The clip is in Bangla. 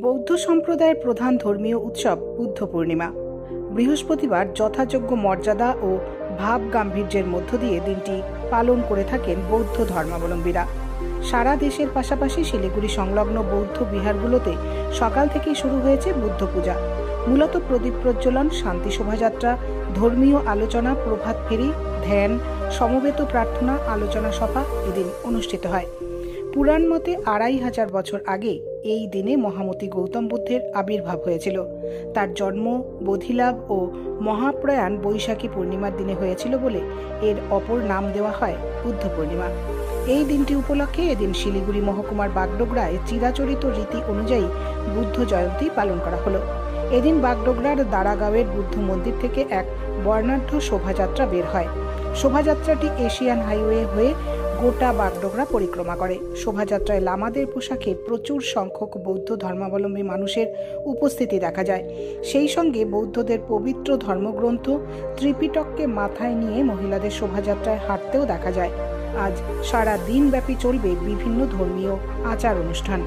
বৌদ্ধ সম্প্রদায়ের প্রধান ধর্মীয় উৎসব বুদ্ধ পূর্ণিমা। বৃহস্পতিবার যথাযোগ্য মর্যাদা ও ভাব গাম্ভীর্যের মধ্য দিয়ে দিনটি পালন করে থাকেন বৌদ্ধ ধর্মাবলম্বীরা। সারা দেশের পাশাপাশি শিলিগুড়ি সংলগ্ন বৌদ্ধ বিহারগুলোতে সকাল থেকেই শুরু হয়েছে বুদ্ধ পূজা। মূলত প্রদীপ প্রজ্বলন, শান্তি শোভাযাত্রা, ধর্মীয় আলোচনা, প্রভাত ফেরি, ধ্যান, সমবেত প্রার্থনা, আলোচনা সভা এদিন অনুষ্ঠিত হয়। পুরাণ মতে 2500 বছর আগে এই দিনে মহামতি গৌতম বুদ্ধের আবির্ভাব হয়েছিল। তার জন্ম, বোধিলাভ ও মহাপ্রয়াণ বৈশাখী পূর্ণিমার দিনে হয়েছিল বলে এর অপর নাম দেওয়া হয় বুদ্ধ পূর্ণিমা। এই দিনটি উপলক্ষে এদিন শিলিগুড়ি মহকুমার বাগডোগরায় চিরাচরিত রীতি অনুযায়ী বুদ্ধ জয়ন্তী পালন করা হলো। এদিন বাগডোগরার দাঁড়াগাঁওয়ের বুদ্ধ মন্দির থেকে এক বর্ণাঢ্য শোভাযাত্রা বের হয়। শোভাযাত্রাটি এশিয়ান হাইওয়ে হয়ে গোটা বাগডোগরা পরিক্রমা করে। শোভাযাত্রায় লামাদের পোশাকে প্রচুর সংখ্যক বৌদ্ধ ধর্মাবলম্বী মানুষের উপস্থিতি দেখা যায়। সেই সঙ্গে বৌদ্ধদের পবিত্র ধর্মগ্রন্থ ত্রিপিটককে মাথায় নিয়ে মহিলাদের শোভাযাত্রায় হাঁটতেও দেখা যায়। আজ সারা দিন ব্যাপী চলবে বিভিন্ন ধর্মীয় আচার অনুষ্ঠান।